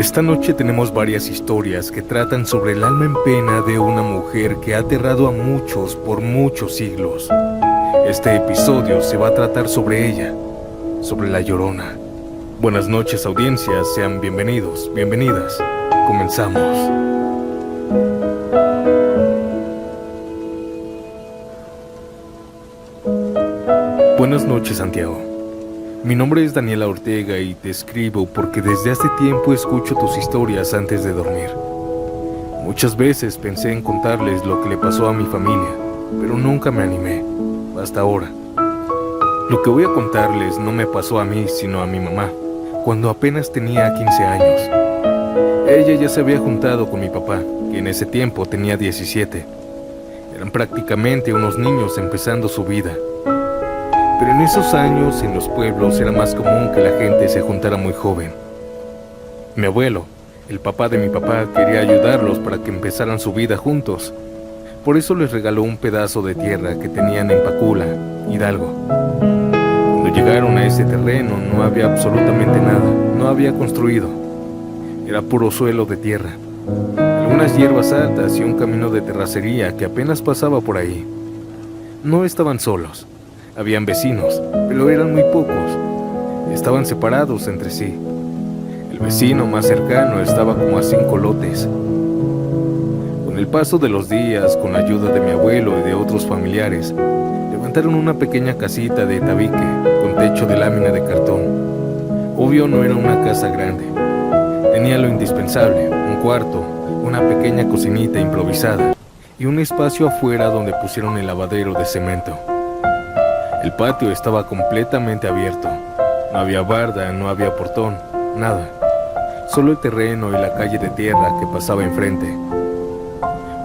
Esta noche tenemos varias historias que tratan sobre el alma en pena de una mujer que ha aterrado a muchos por muchos siglos. Este episodio se va a tratar sobre ella, sobre La Llorona. Buenas noches, audiencia, sean bienvenidos, bienvenidas. Comenzamos. Buenas noches, Santiago. Mi nombre es Daniela Ortega y te escribo porque desde hace tiempo escucho tus historias antes de dormir. Muchas veces pensé en contarles lo que le pasó a mi familia, pero nunca me animé, hasta ahora. Lo que voy a contarles no me pasó a mí, sino a mi mamá, cuando apenas tenía 15 años. Ella ya se había juntado con mi papá, que en ese tiempo tenía 17. Eran prácticamente unos niños empezando su vida. Pero en esos años, en los pueblos, era más común que la gente se juntara muy joven. Mi abuelo, el papá de mi papá, quería ayudarlos para que empezaran su vida juntos. Por eso les regaló un pedazo de tierra que tenían en Pacula, Hidalgo. Cuando llegaron a ese terreno no había absolutamente nada, no había construido. Era puro suelo de tierra, algunas hierbas altas y un camino de terracería que apenas pasaba por ahí. No estaban solos. Habían vecinos, pero eran muy pocos. Estaban separados entre sí. El vecino más cercano estaba como a 5 lotes. Con el paso de los días, con la ayuda de mi abuelo y de otros familiares, levantaron una pequeña casita de tabique con techo de lámina de cartón. Obvio no era una casa grande. Tenía lo indispensable, un cuarto, una pequeña cocinita improvisada y un espacio afuera donde pusieron el lavadero de cemento. El patio estaba completamente abierto. No había barda, no había portón, nada. Solo el terreno y la calle de tierra que pasaba enfrente.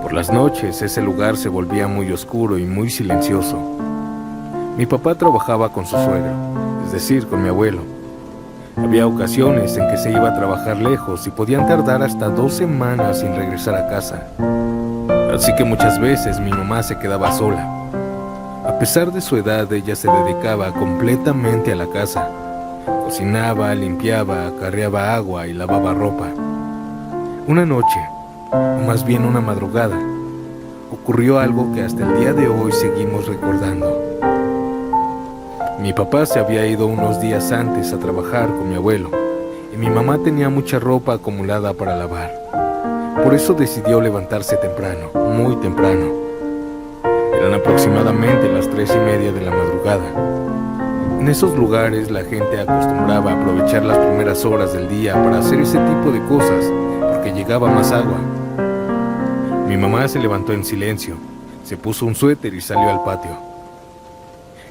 Por las noches ese lugar se volvía muy oscuro y muy silencioso. Mi papá trabajaba con su suegro, es decir, con mi abuelo. Había ocasiones en que se iba a trabajar lejos y podían tardar hasta 2 semanas sin regresar a casa. Así que muchas veces mi mamá se quedaba sola. A pesar de su edad, ella se dedicaba completamente a la casa. Cocinaba, limpiaba, acarreaba agua y lavaba ropa. Una noche, o más bien una madrugada, ocurrió algo que hasta el día de hoy seguimos recordando. Mi papá se había ido unos días antes a trabajar con mi abuelo y mi mamá tenía mucha ropa acumulada para lavar. Por eso decidió levantarse temprano, muy temprano. Eran aproximadamente las 3:30 de la madrugada. En esos lugares la gente acostumbraba a aprovechar las primeras horas del día para hacer ese tipo de cosas, porque llegaba más agua. Mi mamá se levantó en silencio, se puso un suéter y salió al patio.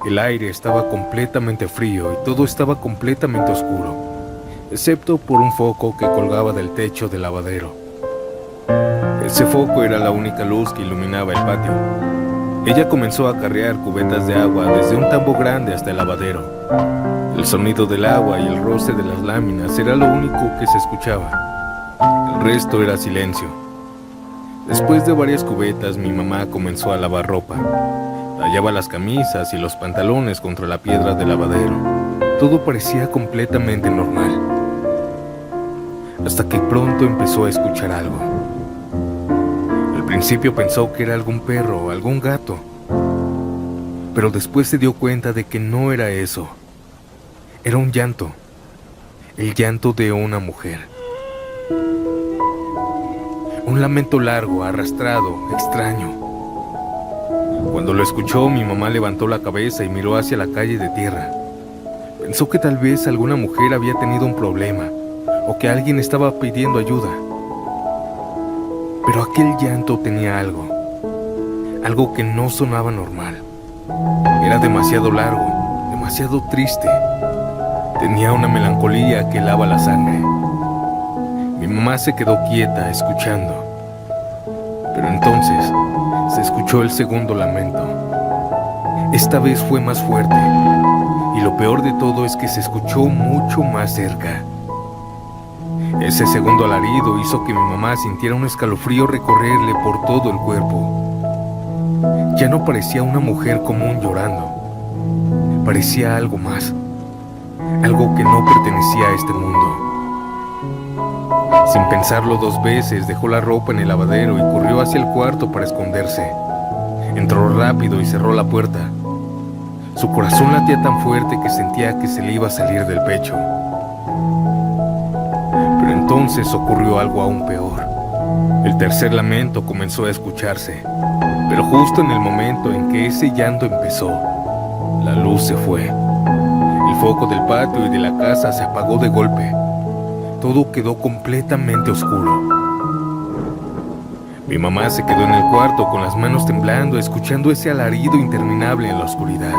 El aire estaba completamente frío y todo estaba completamente oscuro, excepto por un foco que colgaba del techo del lavadero. Ese foco era la única luz que iluminaba el patio. Ella comenzó a acarrear cubetas de agua desde un tambo grande hasta el lavadero. El sonido del agua y el roce de las láminas era lo único que se escuchaba. El resto era silencio. Después de varias cubetas, mi mamá comenzó a lavar ropa. Tallaba las camisas y los pantalones contra la piedra del lavadero. Todo parecía completamente normal. Hasta que pronto empezó a escuchar algo. Al principio pensó que era algún perro o algún gato, pero después se dio cuenta de que no era eso. Era un llanto, el llanto de una mujer. Un lamento largo, arrastrado, extraño. Cuando lo escuchó, mi mamá levantó la cabeza y miró hacia la calle de tierra. Pensó que tal vez alguna mujer había tenido un problema o que alguien estaba pidiendo ayuda. Pero aquel llanto tenía algo que no sonaba normal. Era demasiado largo, demasiado triste. Tenía una melancolía que helaba la sangre. Mi mamá se quedó quieta, escuchando. Pero entonces se escuchó el segundo lamento. Esta vez fue más fuerte, y lo peor de todo es que se escuchó mucho más cerca. Ese segundo alarido hizo que mi mamá sintiera un escalofrío recorrerle por todo el cuerpo. Ya no parecía una mujer común llorando. Parecía algo más. Algo que no pertenecía a este mundo. Sin pensarlo dos veces, dejó la ropa en el lavadero y corrió hacia el cuarto para esconderse. Entró rápido y cerró la puerta. Su corazón latía tan fuerte que sentía que se le iba a salir del pecho. Pero entonces ocurrió algo aún peor. El tercer lamento comenzó a escucharse, pero justo en el momento en que ese llanto empezó, la luz se fue. El foco del patio y de la casa se apagó de golpe. Todo quedó completamente oscuro. Mi mamá se quedó en el cuarto con las manos temblando, escuchando ese alarido interminable en la oscuridad.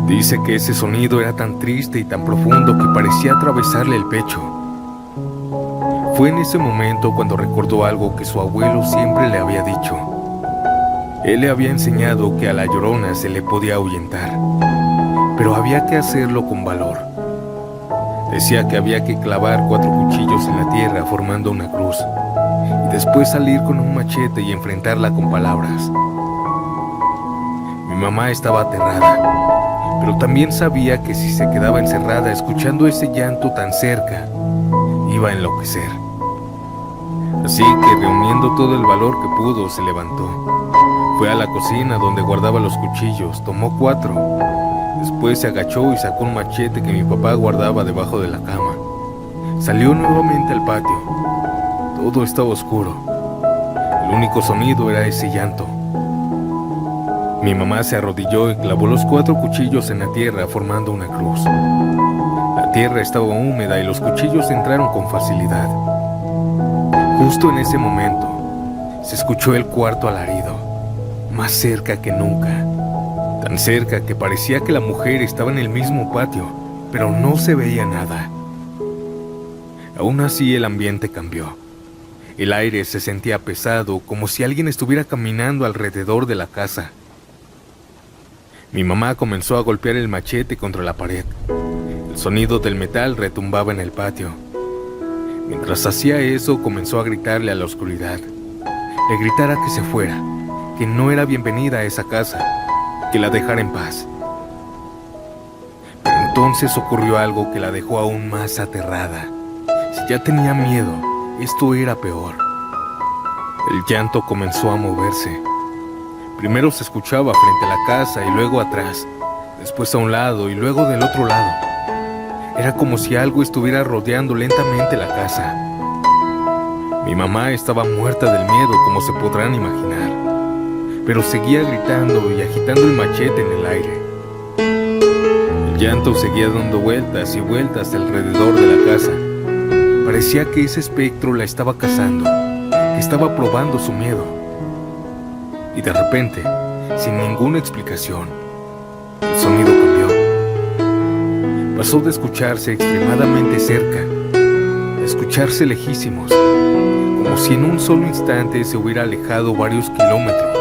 Dice que ese sonido era tan triste y tan profundo que parecía atravesarle el pecho. Fue en ese momento cuando recordó algo que su abuelo siempre le había dicho. Él le había enseñado que a la llorona se le podía ahuyentar, pero había que hacerlo con valor. Decía que había que clavar 4 cuchillos en la tierra formando una cruz, y después salir con un machete y enfrentarla con palabras. Mi mamá estaba aterrada, pero también sabía que si se quedaba encerrada escuchando ese llanto tan cerca, iba a enloquecer. Así que, reuniendo todo el valor que pudo, se levantó. Fue a la cocina donde guardaba los cuchillos, tomó 4. Después se agachó y sacó un machete que mi papá guardaba debajo de la cama. Salió nuevamente al patio. Todo estaba oscuro. El único sonido era ese llanto. Mi mamá se arrodilló y clavó los 4 cuchillos en la tierra formando una cruz. La tierra estaba húmeda y los cuchillos entraron con facilidad. Justo en ese momento, se escuchó el cuarto alarido, más cerca que nunca. Tan cerca que parecía que la mujer estaba en el mismo patio, pero no se veía nada. Aún así, el ambiente cambió. El aire se sentía pesado, como si alguien estuviera caminando alrededor de la casa. Mi mamá comenzó a golpear el machete contra la pared. El sonido del metal retumbaba en el patio. Mientras hacía eso, comenzó a gritarle a la oscuridad. Le gritara que se fuera, que no era bienvenida a esa casa, que la dejara en paz. Pero entonces ocurrió algo que la dejó aún más aterrada. Si ya tenía miedo, esto era peor. El llanto comenzó a moverse. Primero se escuchaba frente a la casa y luego atrás, después a un lado y luego del otro lado. Era como si algo estuviera rodeando lentamente la casa. Mi mamá estaba muerta del miedo, como se podrán imaginar, pero seguía gritando y agitando el machete en el aire. El llanto seguía dando vueltas y vueltas alrededor de la casa. Parecía que ese espectro la estaba cazando, que estaba probando su miedo. Y de repente, sin ninguna explicación, el sonido cambió. Pasó de escucharse extremadamente cerca a escucharse lejísimos, como si en un solo instante se hubiera alejado varios kilómetros.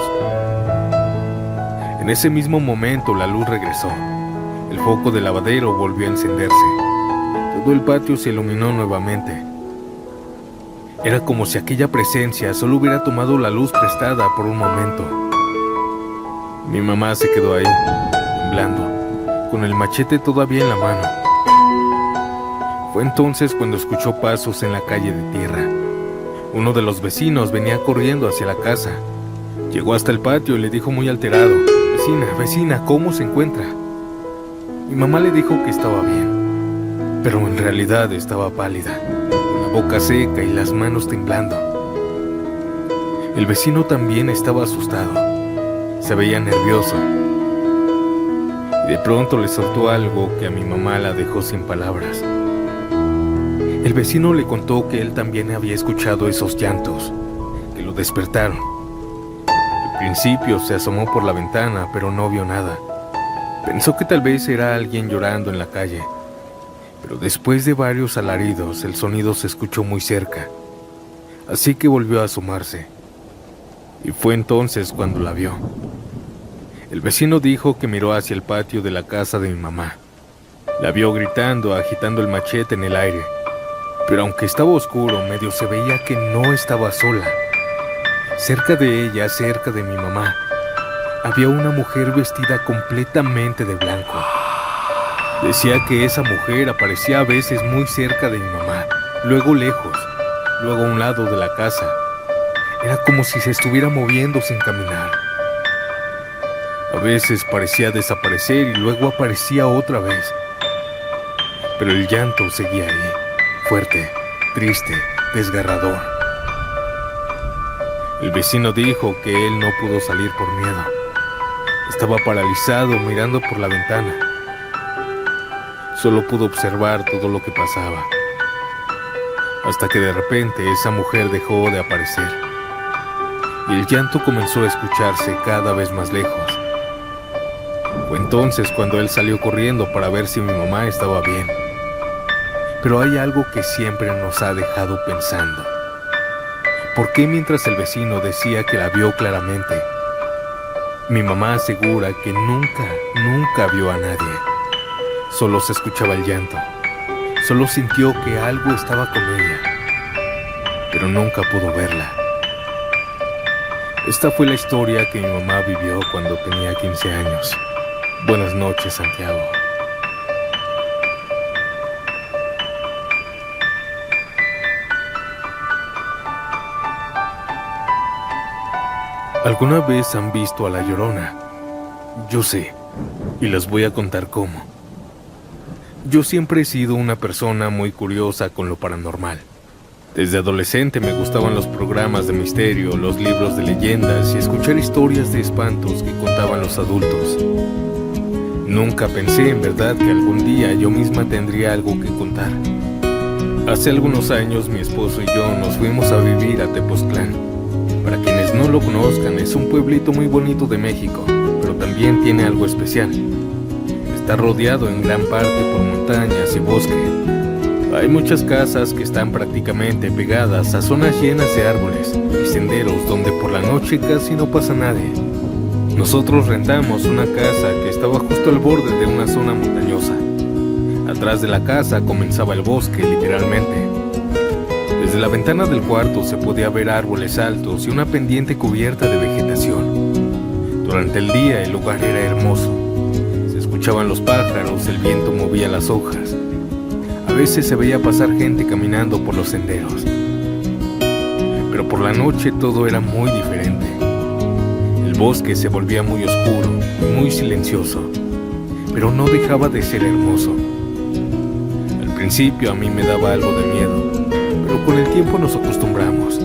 En ese mismo momento la luz regresó. El foco del lavadero volvió a encenderse. Todo el patio se iluminó nuevamente. Era como si aquella presencia solo hubiera tomado la luz prestada por un momento. Mi mamá se quedó ahí, temblando, con el machete todavía en la mano. Fue entonces cuando escuchó pasos en la calle de tierra. Uno de los vecinos venía corriendo hacia la casa. Llegó hasta el patio y le dijo muy alterado: vecina, ¿cómo se encuentra? Mi mamá le dijo que estaba bien, pero en realidad estaba pálida, con la boca seca y las manos temblando. El vecino también estaba asustado, se veía nervioso. Y de pronto le soltó algo que a mi mamá la dejó sin palabras. El vecino le contó que él también había escuchado esos llantos, que lo despertaron. Al principio se asomó por la ventana, pero no vio nada. Pensó que tal vez era alguien llorando en la calle, pero después de varios alaridos, el sonido se escuchó muy cerca. Así que volvió a asomarse. Y fue entonces cuando la vio. El vecino dijo que miró hacia el patio de la casa de mi mamá. La vio gritando, agitando el machete en el aire. Pero aunque estaba oscuro, medio se veía que no estaba sola. Cerca de ella, cerca de mi mamá, había una mujer vestida completamente de blanco. Decía que esa mujer aparecía a veces muy cerca de mi mamá, luego lejos, luego a un lado de la casa. Era como si se estuviera moviendo sin caminar. A veces parecía desaparecer y luego aparecía otra vez. Pero el llanto seguía ahí, fuerte, triste, desgarrador. El vecino dijo que él no pudo salir por miedo. Estaba paralizado mirando por la ventana. Solo pudo observar todo lo que pasaba. Hasta que de repente esa mujer dejó de aparecer. Y el llanto comenzó a escucharse cada vez más lejos. Fue entonces cuando él salió corriendo para ver si mi mamá estaba bien. Pero hay algo que siempre nos ha dejado pensando. ¿Por qué mientras el vecino decía que la vio claramente, mi mamá asegura que nunca vio a nadie? Solo se escuchaba el llanto. Solo sintió que algo estaba con ella, pero nunca pudo verla. Esta fue la historia que mi mamá vivió cuando tenía 15 años. Buenas noches, Santiago. ¿Alguna vez han visto a La Llorona? Yo sé, y les voy a contar cómo. Yo siempre he sido una persona muy curiosa con lo paranormal. Desde adolescente me gustaban los programas de misterio, los libros de leyendas y escuchar historias de espantos que contaban los adultos. Nunca pensé en verdad que algún día yo misma tendría algo que contar. Hace algunos años mi esposo y yo nos fuimos a vivir a Tepoztlán. Para quienes no lo conozcan, es un pueblito muy bonito de México, pero también tiene algo especial. Está rodeado en gran parte por montañas y bosque. Hay muchas casas que están prácticamente pegadas a zonas llenas de árboles y senderos donde por la noche casi no pasa nadie. Nosotros rentamos una casa que estaba justo al borde de una zona montañosa. Atrás de la casa comenzaba el bosque, literalmente. Desde la ventana del cuarto se podía ver árboles altos y una pendiente cubierta de vegetación. Durante el día el lugar era hermoso. Se escuchaban los pájaros, el viento movía las hojas. A veces se veía pasar gente caminando por los senderos. Pero por la noche todo era muy diferente. El bosque se volvía muy oscuro y muy silencioso, pero no dejaba de ser hermoso. Al principio a mí me daba algo de miedo, pero con el tiempo nos acostumbramos.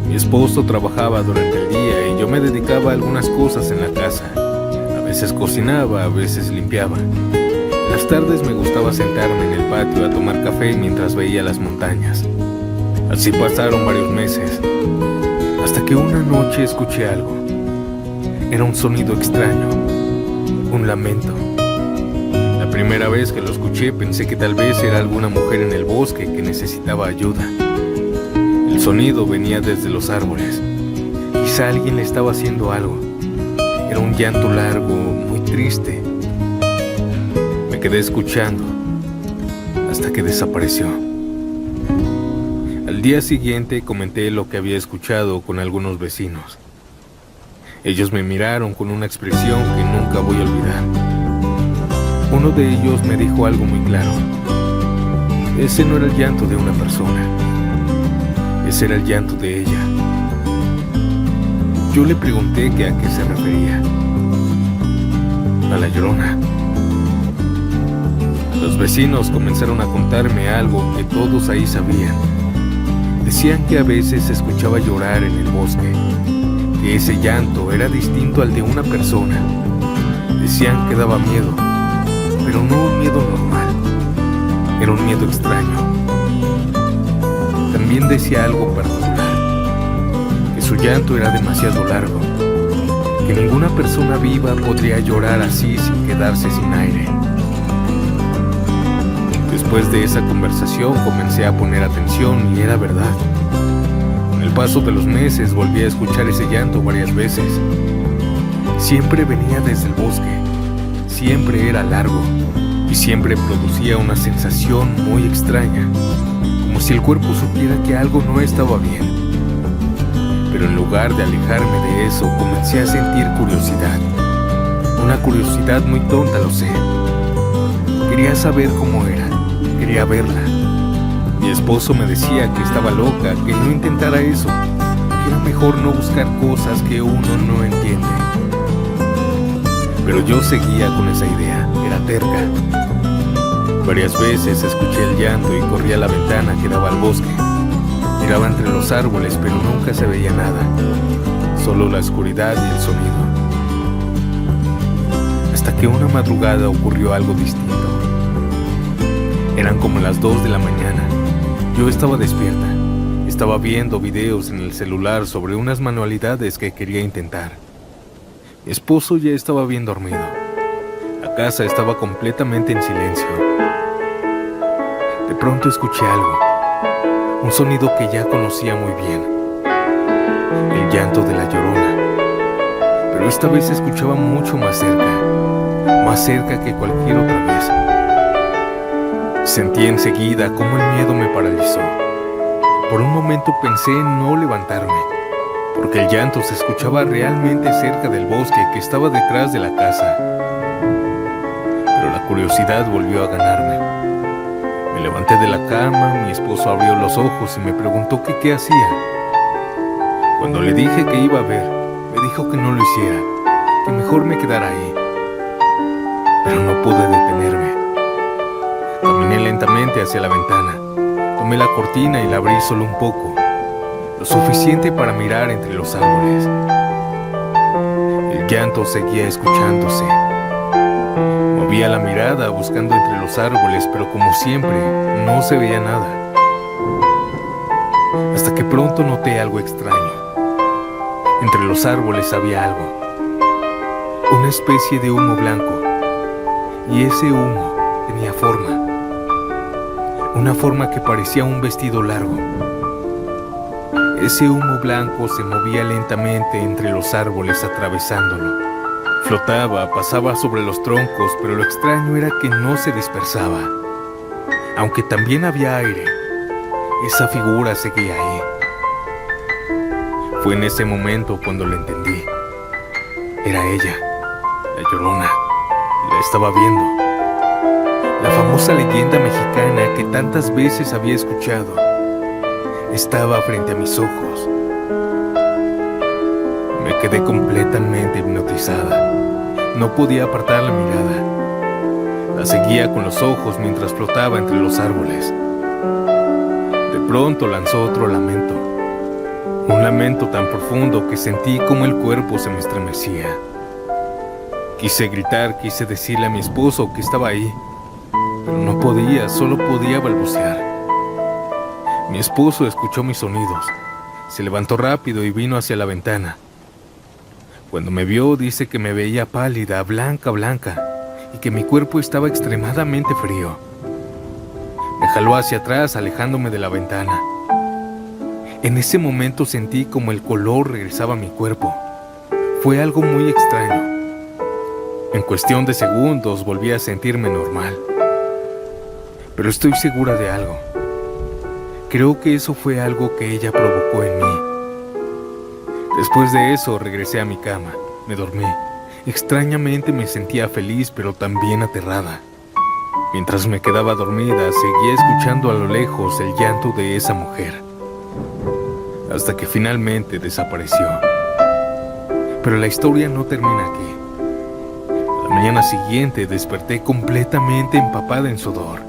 Mi esposo trabajaba durante el día y yo me dedicaba a algunas cosas en la casa. A veces cocinaba, a veces limpiaba. En las tardes me gustaba sentarme en el patio a tomar café mientras veía las montañas. Así pasaron varios meses, hasta que una noche escuché algo. Era un sonido extraño, un lamento. La primera vez que lo escuché pensé que tal vez era alguna mujer en el bosque que necesitaba ayuda. El sonido venía desde los árboles. Quizá alguien le estaba haciendo algo. Era un llanto largo, muy triste. Me quedé escuchando hasta que desapareció. Al día siguiente comenté lo que había escuchado con algunos vecinos. Ellos me miraron con una expresión que nunca voy a olvidar. Uno de ellos me dijo algo muy claro. Ese no era el llanto de una persona. Ese era el llanto de ella. Yo le pregunté que a qué se refería. A La Llorona. Los vecinos comenzaron a contarme algo que todos ahí sabían. Decían que a veces se escuchaba llorar en el bosque, que ese llanto era distinto al de una persona. Decían que daba miedo, pero no un miedo normal, era un miedo extraño. También decía algo particular, que su llanto era demasiado largo, que ninguna persona viva podría llorar así sin quedarse sin aire. Después de esa conversación comencé a poner atención y era verdad. Con el paso de los meses volví a escuchar ese llanto varias veces. Siempre venía desde el bosque, siempre era largo y siempre producía una sensación muy extraña, como si el cuerpo supiera que algo no estaba bien. Pero en lugar de alejarme de eso, comencé a sentir curiosidad. Una curiosidad muy tonta, lo sé. Quería saber cómo era. Quería verla. Mi esposo me decía que estaba loca, que no intentara eso, que era mejor no buscar cosas que uno no entiende. Pero yo seguía con esa idea, era terca. Varias veces escuché el llanto y corrí a la ventana que daba al bosque. Miraba entre los árboles, pero nunca se veía nada, solo la oscuridad y el sonido. Hasta que una madrugada ocurrió algo distinto. Eran como las 2 de la mañana. Yo estaba despierta. Estaba viendo videos en el celular sobre unas manualidades que quería intentar. Mi esposo ya estaba bien dormido. La casa estaba completamente en silencio. De pronto escuché algo, un sonido que ya conocía muy bien, el llanto de la Llorona. Pero esta vez se escuchaba mucho más cerca que cualquier otra vez. Sentí enseguida cómo el miedo me paralizó. Por un momento pensé en no levantarme, porque el llanto se escuchaba realmente cerca del bosque que estaba detrás de la casa. Pero la curiosidad volvió a ganarme. Me levanté de la cama, mi esposo abrió los ojos y me preguntó que qué hacía. Cuando le dije que iba a ver, me dijo que no lo hiciera, que mejor me quedara ahí. Pero no pude detenerme. Caminé lentamente hacia la ventana, tomé la cortina y la abrí solo un poco, lo suficiente para mirar entre los árboles. El llanto seguía escuchándose. Movía la mirada buscando entre los árboles, pero como siempre, no se veía nada. Hasta que pronto noté algo extraño. Entre los árboles había algo, una especie de humo blanco, y ese humo tenía forma. Una forma que parecía un vestido largo. Ese humo blanco se movía lentamente entre los árboles atravesándolo. Flotaba, pasaba sobre los troncos, pero lo extraño era que no se dispersaba. Aunque también había aire, esa figura seguía ahí. Fue en ese momento cuando lo entendí. Era ella, la Llorona. La estaba viendo. La famosa leyenda mexicana que tantas veces había escuchado estaba frente a mis ojos. Me quedé completamente hipnotizada. No podía apartar la mirada. La seguía con los ojos mientras flotaba entre los árboles. De pronto lanzó otro lamento. Un lamento tan profundo que sentí como el cuerpo se me estremecía. Quise gritar, quise decirle a mi esposo que estaba ahí, pero no podía, solo podía balbucear. Mi esposo escuchó mis sonidos. Se levantó rápido y vino hacia la ventana. Cuando me vio, dice que me veía pálida, blanca, y que mi cuerpo estaba extremadamente frío. Me jaló hacia atrás, alejándome de la ventana. En ese momento sentí como el color regresaba a mi cuerpo. Fue algo muy extraño. En cuestión de segundos volví a sentirme normal. Pero estoy segura de algo. Creo que eso fue algo que ella provocó en mí. Después de eso regresé a mi cama, me dormí. Extrañamente me sentía feliz pero también aterrada. Mientras me quedaba dormida, seguía escuchando a lo lejos el llanto de esa mujer. Hasta que finalmente desapareció. Pero la historia no termina aquí. La mañana siguiente desperté completamente empapada en sudor.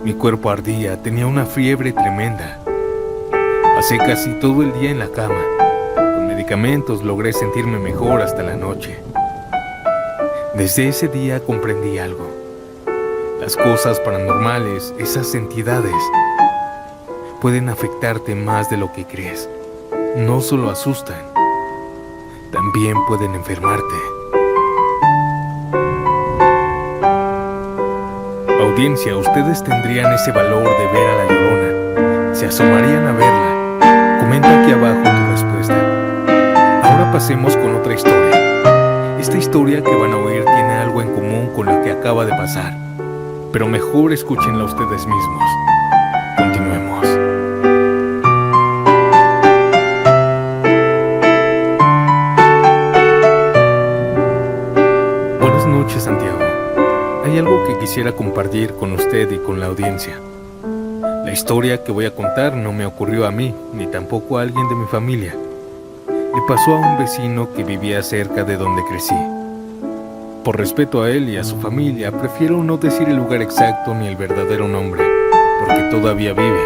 Mi cuerpo ardía, tenía una fiebre tremenda. Pasé casi todo el día en la cama. Con medicamentos logré sentirme mejor hasta la noche. Desde ese día comprendí algo. Las cosas paranormales, esas entidades, pueden afectarte más de lo que crees. No solo asustan, también pueden enfermarte. Audiencia, ustedes tendrían ese valor de ver a la Llorona. ¿Se asomarían a verla? Comenta aquí abajo tu respuesta. Ahora pasemos con otra historia. Esta historia que van a oír tiene algo en común con lo que acaba de pasar, pero mejor escúchenla ustedes mismos. Continuemos. Buenas noches, Santiago. Hay algo que quisiera compartir con usted y con la audiencia. La historia que voy a contar no me ocurrió a mí, ni tampoco a alguien de mi familia. Le pasó a un vecino que vivía cerca de donde crecí. Por respeto a él y a su familia, prefiero no decir el lugar exacto ni el verdadero nombre, porque todavía vive.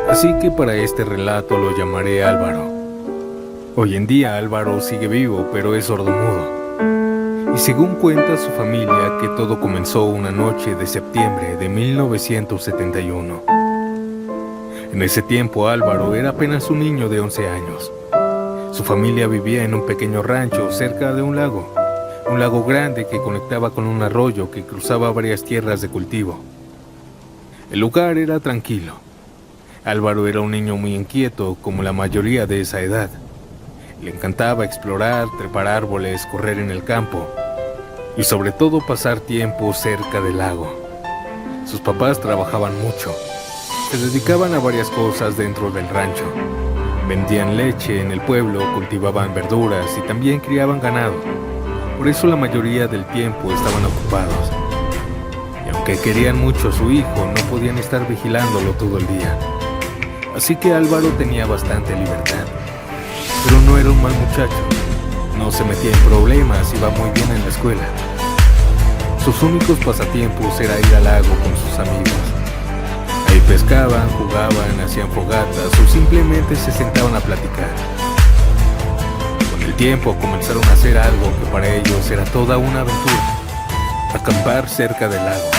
Así que para este relato lo llamaré Álvaro. Hoy en día Álvaro sigue vivo, pero es sordomudo. Y según cuenta su familia, que todo comenzó una noche de septiembre de 1971. En ese tiempo Álvaro era apenas un niño de 11 años. Su familia vivía en un pequeño rancho cerca de un lago grande que conectaba con un arroyo que cruzaba varias tierras de cultivo. El lugar era tranquilo. Álvaro era un niño muy inquieto, como la mayoría de esa edad. Le encantaba explorar, trepar árboles, correr en el campo y sobre todo pasar tiempo cerca del lago. Sus papás trabajaban mucho. Se dedicaban a varias cosas dentro del rancho. Vendían leche en el pueblo, cultivaban verduras y también criaban ganado. Por eso la mayoría del tiempo estaban ocupados. Y aunque querían mucho a su hijo, no podían estar vigilándolo todo el día. Así que Álvaro tenía bastante libertad. Pero no era un mal muchacho. No se metía en problemas, iba muy bien en la escuela. Sus únicos pasatiempos era ir al lago con sus amigos. Ahí pescaban, jugaban, hacían fogatas o simplemente se sentaban a platicar. Con el tiempo comenzaron a hacer algo que para ellos era toda una aventura: acampar cerca del lago.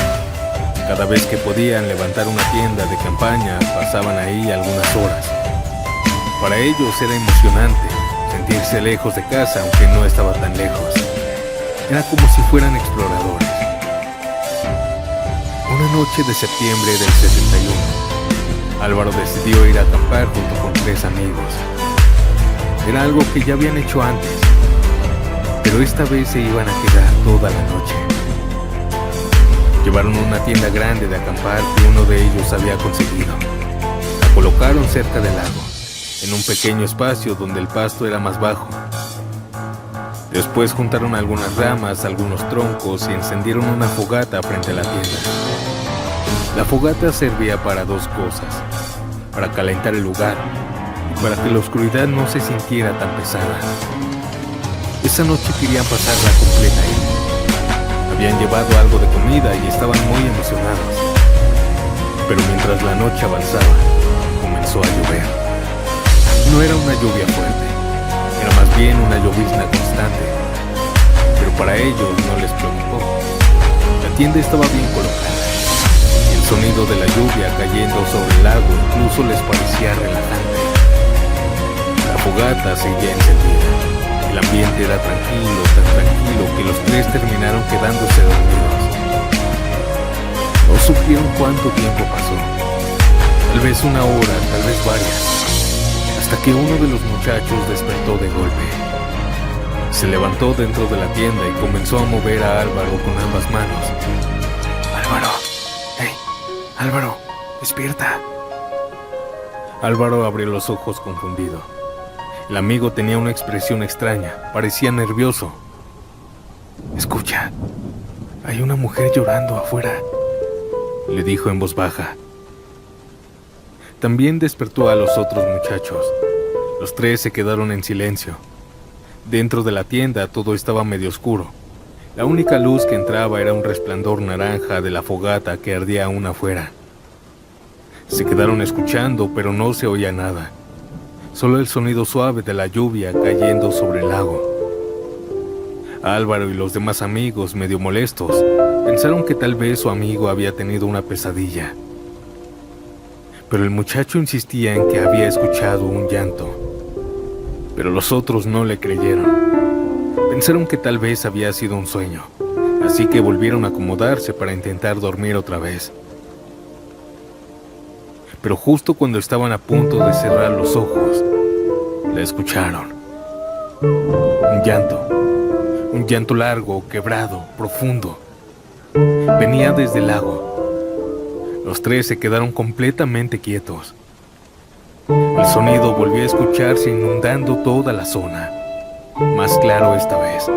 Cada vez que podían levantar una tienda de campaña, pasaban ahí algunas horas. Para ellos era emocionante sentirse lejos de casa, aunque no estaba tan lejos. Era como si fueran exploradores. Una noche de septiembre del 71, Álvaro decidió ir a acampar junto con 3 amigos. Era algo que ya habían hecho antes, pero esta vez se iban a quedar toda la noche. Llevaron una tienda grande de acampar que uno de ellos había conseguido. La colocaron cerca del lago, en un pequeño espacio donde el pasto era más bajo. Después juntaron algunas ramas, algunos troncos y encendieron una fogata frente a la tienda. La fogata servía para 2 cosas: para calentar el lugar y para que la oscuridad no se sintiera tan pesada. Esa noche querían pasarla completa ahí. Habían llevado algo de comida y estaban muy emocionados. Pero mientras la noche avanzaba, comenzó a llover. No era una lluvia fuerte, era más bien una llovizna constante. Pero para ellos no les preocupó. La tienda estaba bien colocada. El sonido de la lluvia cayendo sobre el lago incluso les parecía relajante. La fogata seguía encendida. El ambiente era tranquilo, tan tranquilo que los 3 terminaron quedándose dormidos. No supieron cuánto tiempo pasó. Tal vez 1 hora, tal vez varias. Hasta que uno de los muchachos despertó de golpe. Se levantó dentro de la tienda y comenzó a mover a Álvaro con ambas manos. ¡Álvaro! ¡Hey! ¡Álvaro! ¡Despierta! Álvaro abrió los ojos confundido. El amigo tenía una expresión extraña, parecía nervioso. «Escucha, hay una mujer llorando afuera», le dijo en voz baja. También despertó a los otros muchachos. Los 3 se quedaron en silencio. Dentro de la tienda todo estaba medio oscuro. La única luz que entraba era un resplandor naranja de la fogata que ardía aún afuera. Se quedaron escuchando, pero no se oía nada. Solo el sonido suave de la lluvia cayendo sobre el lago. Álvaro y los demás amigos, medio molestos, pensaron que tal vez su amigo había tenido una pesadilla. Pero el muchacho insistía en que había escuchado un llanto. Pero los otros no le creyeron. Pensaron que tal vez había sido un sueño, así que volvieron a acomodarse para intentar dormir otra vez. Pero justo cuando estaban a punto de cerrar los ojos, la escucharon. Un llanto largo, quebrado, profundo. Venía desde el lago. Los 3 se quedaron completamente quietos. El sonido volvió a escucharse inundando toda la zona. Más claro esta vez.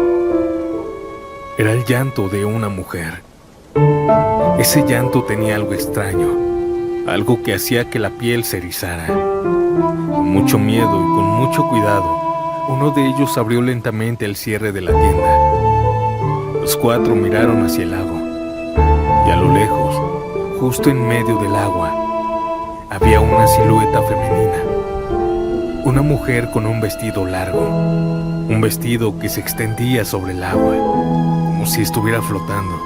Era el llanto de una mujer. Ese llanto tenía algo extraño. algo que hacía que la piel se erizara. Con mucho miedo y con mucho cuidado, uno de ellos abrió lentamente el cierre de la tienda. Los cuatro miraron hacia el lago, y a lo lejos, justo en medio del agua, había una silueta femenina. Una mujer con un vestido largo, un vestido que se extendía sobre el agua, como si estuviera flotando.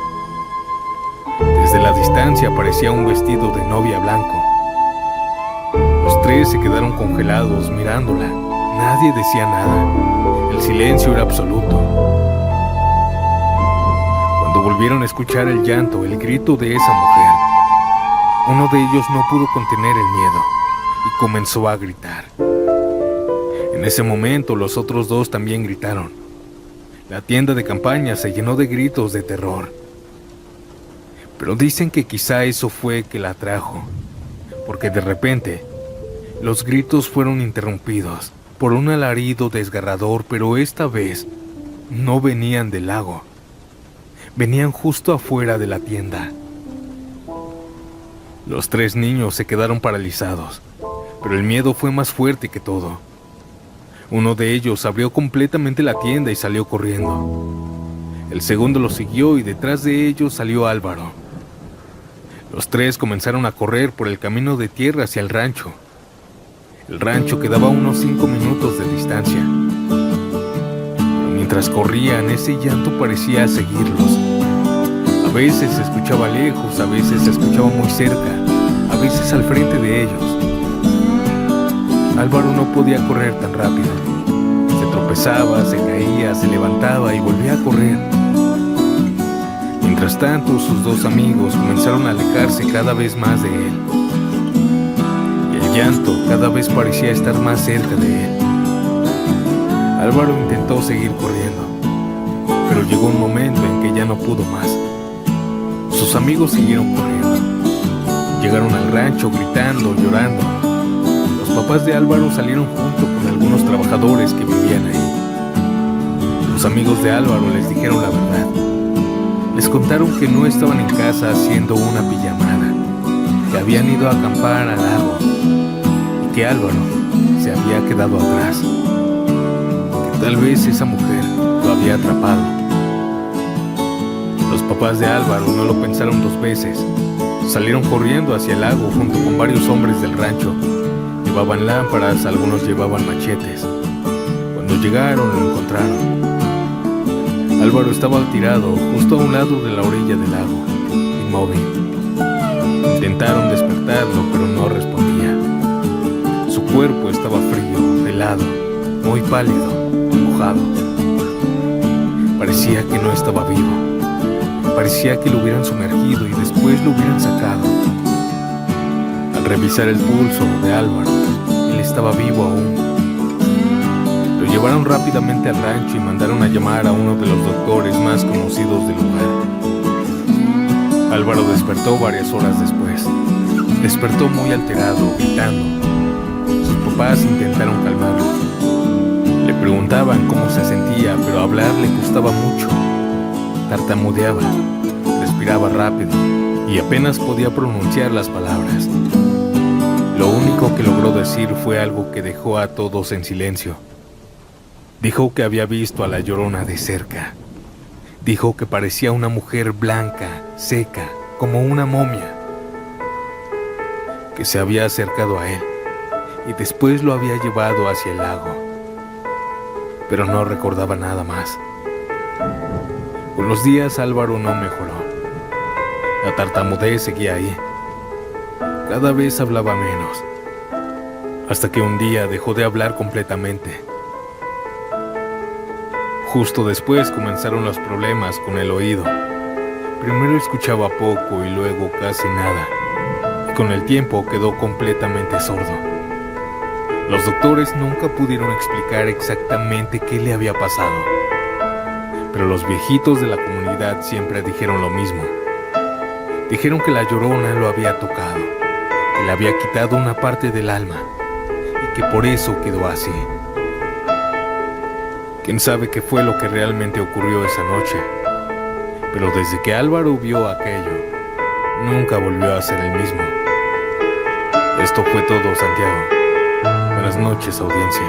Desde la distancia parecía un vestido de novia blanco. Los tres se quedaron congelados mirándola. Nadie decía nada. El silencio era absoluto. Cuando volvieron a escuchar el llanto, el grito de esa mujer, uno de ellos no pudo contener el miedo y comenzó a gritar. En ese momento los otros dos también gritaron. La tienda de campaña se llenó de gritos de terror. Pero dicen que quizá eso fue que la atrajo, porque de repente los gritos fueron interrumpidos por un alarido desgarrador, pero esta vez no venían del lago, venían justo afuera de la tienda. Los tres niños se quedaron paralizados, pero el miedo fue más fuerte que todo. Uno de ellos abrió completamente la tienda y salió corriendo. El segundo lo siguió y detrás de ellos salió Álvaro. Los tres comenzaron a correr por el camino de tierra hacia el rancho. El rancho quedaba a unos 5 minutos de distancia. Pero mientras corrían, ese llanto parecía seguirlos. A veces se escuchaba lejos, a veces se escuchaba muy cerca, a veces al frente de ellos. Álvaro no podía correr tan rápido. Se tropezaba, se caía, se levantaba y volvía a correr. Mientras tanto, sus dos amigos comenzaron a alejarse cada vez más de él. Y el llanto cada vez parecía estar más cerca de él. Álvaro intentó seguir corriendo, pero llegó un momento en que ya no pudo más. Sus amigos siguieron corriendo. Llegaron al rancho gritando, llorando. Los papás de Álvaro salieron junto con algunos trabajadores que vivían ahí. Los amigos de Álvaro les dijeron la verdad. Les contaron que no estaban en casa haciendo una pijamada, que habían ido a acampar al lago y que Álvaro se había quedado atrás, que tal vez esa mujer lo había atrapado. Los papás de Álvaro no lo pensaron 2 veces. Salieron corriendo hacia el lago junto con varios hombres del rancho. Llevaban lámparas, algunos llevaban machetes. Cuando llegaron lo encontraron. Álvaro estaba tirado justo a un lado de la orilla del lago, inmóvil. Intentaron despertarlo, pero no respondía. Su cuerpo estaba frío, helado, muy pálido, mojado. Parecía que no estaba vivo. Parecía que lo hubieran sumergido y después lo hubieran sacado. Al revisar el pulso de Álvaro, él estaba vivo aún. Lo llevaron rápidamente al rancho y mandaron a llamar a uno de los doctores más conocidos del lugar. Álvaro despertó varias horas después. Despertó muy alterado, gritando. Sus papás intentaron calmarlo. Le preguntaban cómo se sentía, pero hablar le costaba mucho. Tartamudeaba, respiraba rápido y apenas podía pronunciar las palabras. Lo único que logró decir fue algo que dejó a todos en silencio. Dijo que había visto a la Llorona de cerca. Dijo que parecía una mujer blanca, seca, como una momia, que se había acercado a él y después lo había llevado hacia el lago. Pero no recordaba nada más. Con los días Álvaro no mejoró. La tartamudez seguía ahí. Cada vez hablaba menos, hasta que un día dejó de hablar completamente. Justo después comenzaron los problemas con el oído. Primero escuchaba poco y luego casi nada. Y con el tiempo quedó completamente sordo. Los doctores nunca pudieron explicar exactamente qué le había pasado. Pero los viejitos de la comunidad siempre dijeron lo mismo. Dijeron que la Llorona lo había tocado, que le había quitado una parte del alma y que por eso quedó así. Quién sabe qué fue lo que realmente ocurrió esa noche, pero desde que Álvaro vio aquello, nunca volvió a ser el mismo. Esto fue todo, Santiago. Buenas noches, audiencia.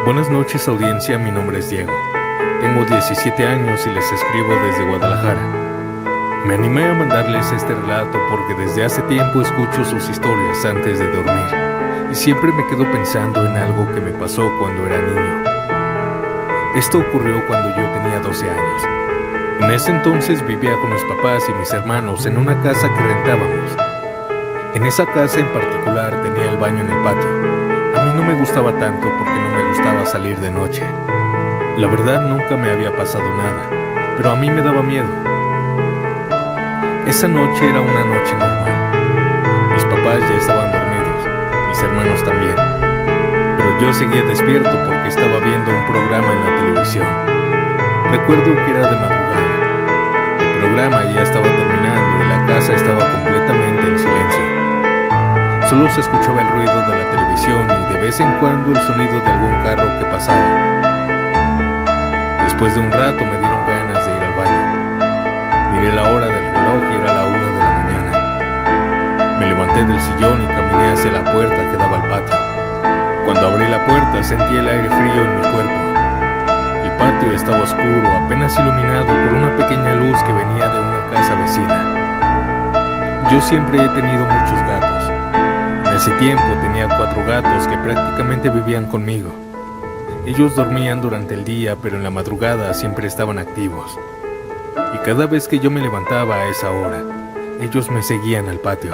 Buenas noches, audiencia, mi nombre es Diego. Tengo 17 años y les escribo desde Guadalajara. Me animé a mandarles este relato porque desde hace tiempo escucho sus historias antes de dormir y siempre me quedo pensando en algo que me pasó cuando era niño. Esto ocurrió cuando yo tenía 12 años. En ese entonces vivía con mis papás y mis hermanos en una casa que rentábamos. En esa casa en particular tenía el baño en el patio. A mí no me gustaba tanto porque no me gustaba salir de noche. La verdad nunca me había pasado nada, pero a mí me daba miedo. Esa noche era una noche normal. Mis papás ya estaban dormidos, mis hermanos también. Pero yo seguía despierto porque estaba viendo un programa en la televisión. Recuerdo que era de madrugada. El programa ya estaba terminando y la casa estaba completamente en silencio. Solo se escuchaba el ruido de la televisión y de vez en cuando el sonido de algún carro que pasaba. Después de un rato me dieron ganas de ir al baño. Miré la hora del reloj y era la 1 de la mañana. Me levanté del sillón y caminé hacia la puerta que daba al patio. Cuando abrí la puerta sentí el aire frío en mi cuerpo. El patio estaba oscuro, apenas iluminado por una pequeña luz que venía de una casa vecina. Yo siempre he tenido muchos gatos. En ese tiempo tenía 4 gatos que prácticamente vivían conmigo. Ellos dormían durante el día, pero en la madrugada siempre estaban activos. Y cada vez que yo me levantaba a esa hora, ellos me seguían al patio,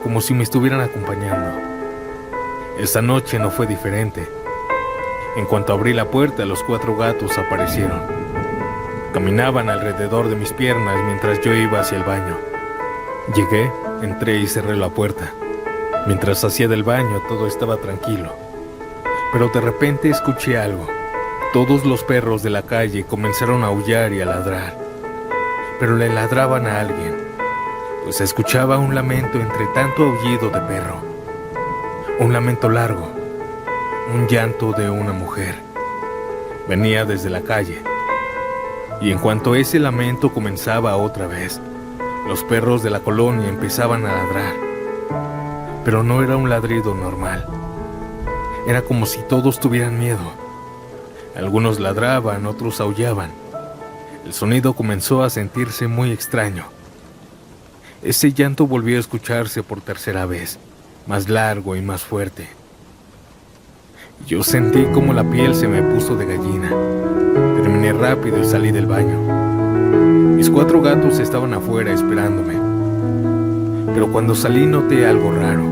como si me estuvieran acompañando. Esa noche no fue diferente. En cuanto abrí la puerta, los 4 gatos aparecieron. Caminaban alrededor de mis piernas mientras yo iba hacia el baño. Llegué, entré y cerré la puerta. Mientras hacía del baño, todo estaba tranquilo. Pero de repente escuché algo. Todos los perros de la calle comenzaron a aullar y a ladrar. Pero le ladraban a alguien, pues se escuchaba un lamento entre tanto aullido de perro. Un lamento largo, un llanto de una mujer. Venía desde la calle. Y en cuanto ese lamento comenzaba otra vez, los perros de la colonia empezaban a ladrar. Pero no era un ladrido normal. Era como si todos tuvieran miedo. Algunos ladraban, otros aullaban. El sonido comenzó a sentirse muy extraño. Ese llanto volvió a escucharse por tercera vez, más largo y más fuerte. Yo sentí como la piel se me puso de gallina. Terminé rápido y salí del baño. Mis 4 gatos estaban afuera esperándome. Pero cuando salí noté algo raro.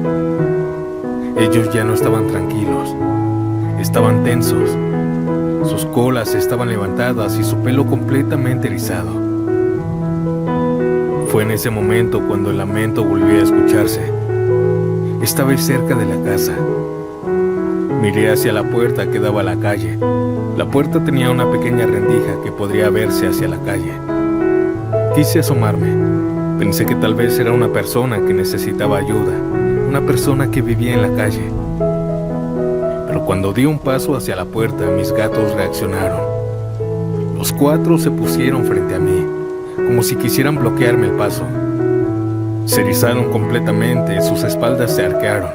Ellos ya no estaban tranquilos. Estaban tensos. Sus colas estaban levantadas y su pelo completamente erizado. Fue en ese momento cuando el lamento volvió a escucharse. Esta vez cerca de la casa. Miré hacia la puerta que daba a la calle. La puerta tenía una pequeña rendija que podría verse hacia la calle. Quise asomarme. Pensé que tal vez era una persona que necesitaba ayuda, una persona que vivía en la calle. Pero cuando di un paso hacia la puerta, mis gatos reaccionaron. Los 4 se pusieron frente a mí, como si quisieran bloquearme el paso. Se erizaron completamente, sus espaldas se arquearon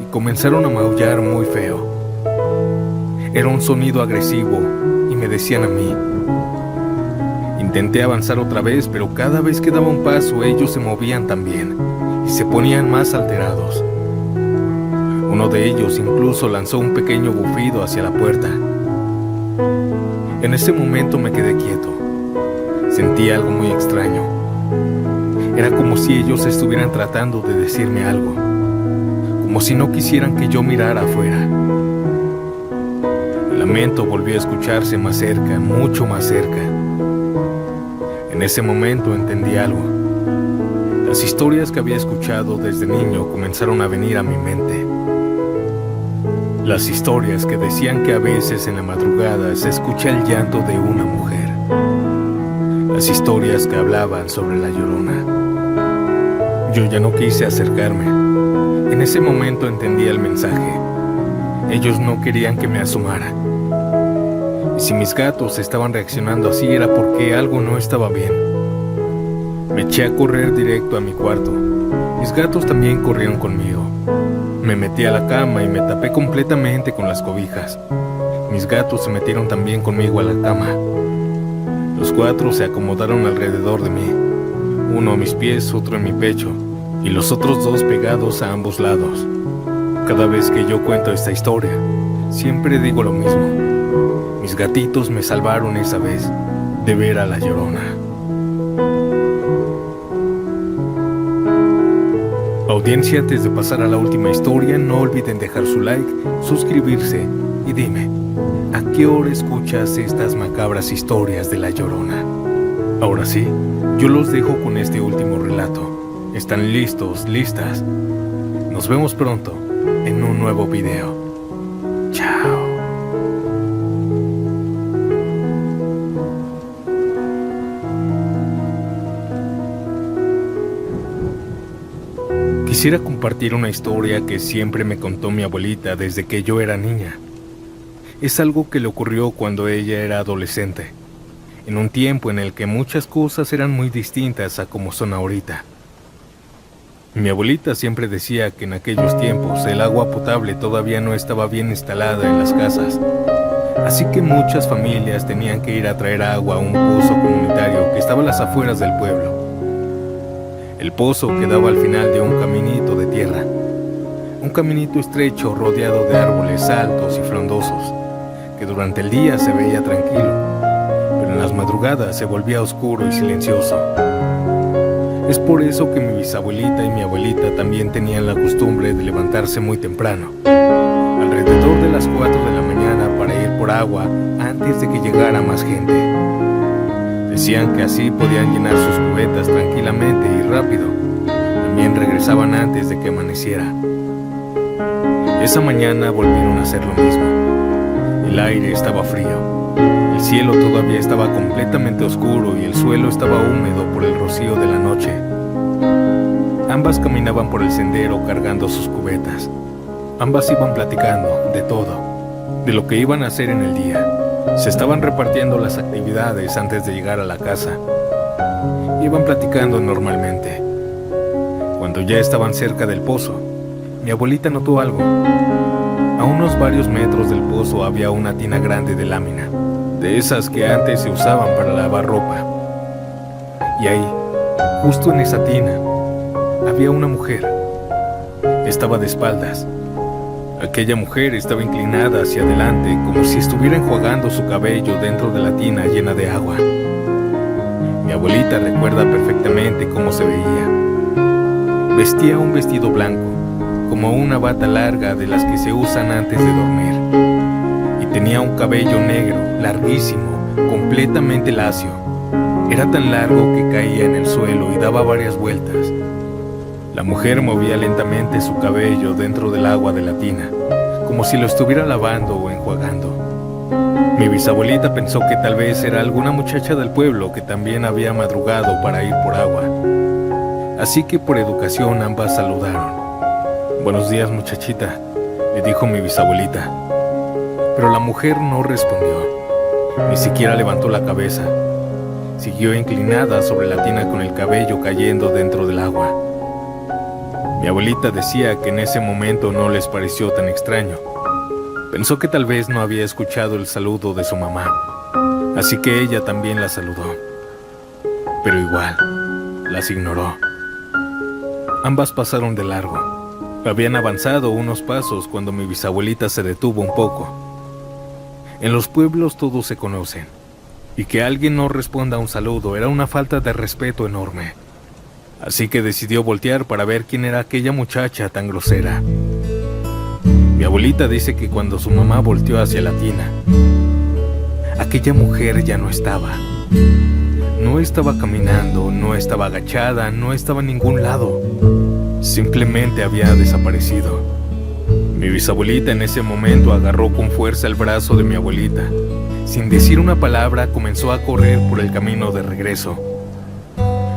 y comenzaron a maullar muy feo. Era un sonido agresivo y me decían a mí. Intenté avanzar otra vez, pero cada vez que daba un paso ellos se movían también y se ponían más alterados. Uno de ellos incluso lanzó un pequeño bufido hacia la puerta. En ese momento me quedé quieto. Sentí algo muy extraño. Era como si ellos estuvieran tratando de decirme algo, como si no quisieran que yo mirara afuera. El lamento volvió a escucharse más cerca, mucho más cerca. En ese momento entendí algo. Las historias que había escuchado desde niño comenzaron a venir a mi mente. Las historias que decían que a veces en la madrugada se escucha el llanto de una mujer. Las historias que hablaban sobre la Llorona. Yo ya no quise acercarme. En ese momento entendí el mensaje. Ellos no querían que me asomara. Y si mis gatos estaban reaccionando así era porque algo no estaba bien. Me eché a correr directo a mi cuarto. Mis gatos también corrieron conmigo. Me metí a la cama y me tapé completamente con las cobijas. Mis gatos se metieron también conmigo a la cama. Los 4 se acomodaron alrededor de mí, uno a mis pies, otro en mi pecho, y los otros 2 pegados a ambos lados. Cada vez que yo cuento esta historia, siempre digo lo mismo. Mis gatitos me salvaron esa vez de ver a la Llorona. Audiencia, antes de pasar a la última historia, no olviden dejar su like, suscribirse y dime, ¿a qué hora escuchas estas macabras historias de la Llorona? Ahora sí, yo los dejo con este último relato. ¿Están listos, listas? Nos vemos pronto en un nuevo video. Chao. Quisiera compartir una historia que siempre me contó mi abuelita desde que yo era niña. Es algo que le ocurrió cuando ella era adolescente, en un tiempo en el que muchas cosas eran muy distintas a como son ahorita. Mi abuelita siempre decía que en aquellos tiempos el agua potable todavía no estaba bien instalada en las casas, así que muchas familias tenían que ir a traer agua a un pozo comunitario que estaba a las afueras del pueblo. El pozo quedaba al final de un caminito de tierra, un caminito estrecho rodeado de árboles altos y frondosos, que durante el día se veía tranquilo, pero en las madrugadas se volvía oscuro y silencioso. Es por eso que mi bisabuelita y mi abuelita también tenían la costumbre de levantarse muy temprano, alrededor de las 4 de la mañana, para ir por agua antes de que llegara más gente. Decían que así podían llenar sus cubetas tranquilamente y rápido. También regresaban antes de que amaneciera. Esa mañana volvieron a hacer lo mismo. El aire estaba frío. El cielo todavía estaba completamente oscuro y el suelo estaba húmedo por el rocío de la noche. Ambas caminaban por el sendero cargando sus cubetas. Ambas iban platicando de todo, de lo que iban a hacer en el día. Se estaban repartiendo las actividades antes de llegar a la casa. Iban platicando normalmente. Cuando ya estaban cerca del pozo, mi abuelita notó algo. A unos varios metros del pozo había una tina grande de lámina, de esas que antes se usaban para lavar ropa. Y ahí, justo en esa tina, había una mujer. Estaba de espaldas. Aquella mujer estaba inclinada hacia adelante, como si estuviera enjuagando su cabello dentro de la tina llena de agua. Mi abuelita recuerda perfectamente cómo se veía. Vestía un vestido blanco, como una bata larga de las que se usan antes de dormir. Y tenía un cabello negro, larguísimo, completamente lacio. Era tan largo que caía en el suelo y daba varias vueltas. La mujer movía lentamente su cabello dentro del agua de la tina, como si lo estuviera lavando o enjuagando. Mi bisabuelita pensó que tal vez era alguna muchacha del pueblo que también había madrugado para ir por agua. Así que por educación ambas saludaron. «Buenos días, muchachita», le dijo mi bisabuelita. Pero la mujer no respondió, ni siquiera levantó la cabeza. Siguió inclinada sobre la tina con el cabello cayendo dentro del agua. Mi abuelita decía que en ese momento no les pareció tan extraño. Pensó que tal vez no había escuchado el saludo de su mamá, así que ella también la saludó. Pero igual, las ignoró. Ambas pasaron de largo. Habían avanzado unos pasos cuando mi bisabuelita se detuvo un poco. En los pueblos todos se conocen, y que alguien no responda a un saludo era una falta de respeto enorme. Así que decidió voltear para ver quién era aquella muchacha tan grosera. Mi abuelita dice que cuando su mamá volteó hacia la tina, aquella mujer ya no estaba. No estaba caminando, no estaba agachada, no estaba en ningún lado. Simplemente había desaparecido. Mi bisabuelita en ese momento agarró con fuerza el brazo de mi abuelita. Sin decir una palabra, comenzó a correr por el camino de regreso.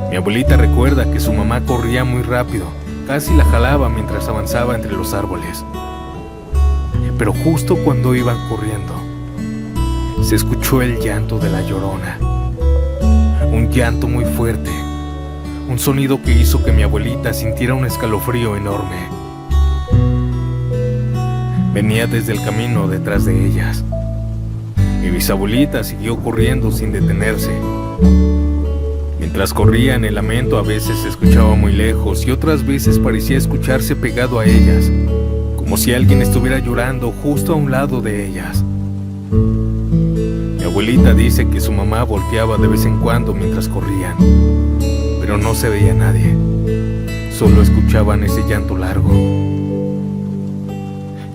Mi abuelita recuerda que su mamá corría muy rápido, casi la jalaba mientras avanzaba entre los árboles. Pero justo cuando iban corriendo, se escuchó el llanto de la Llorona. Un llanto muy fuerte, un sonido que hizo que mi abuelita sintiera un escalofrío enorme. Venía desde el camino detrás de ellas. Mi bisabuelita siguió corriendo sin detenerse. Mientras corrían, el lamento a veces se escuchaba muy lejos y otras veces parecía escucharse pegado a ellas, como si alguien estuviera llorando justo a un lado de ellas. Mi abuelita dice que su mamá volteaba de vez en cuando mientras corrían, pero no se veía nadie. Solo escuchaban ese llanto largo.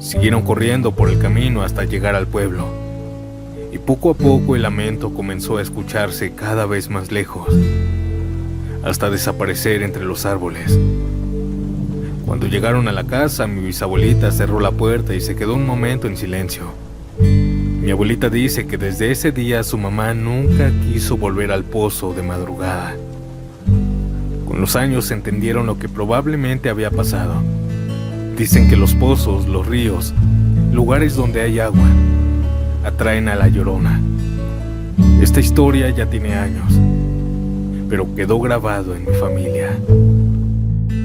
Siguieron corriendo por el camino hasta llegar al pueblo, y poco a poco el lamento comenzó a escucharse cada vez más lejos, hasta desaparecer entre los árboles. Cuando llegaron a la casa, mi bisabuelita cerró la puerta y se quedó un momento en silencio. Mi abuelita dice que desde ese día su mamá nunca quiso volver al pozo de madrugada. Con los años entendieron lo que probablemente había pasado. Dicen que los pozos, los ríos, lugares donde hay agua, atraen a la Llorona. Esta historia ya tiene años, pero quedó grabado en mi familia.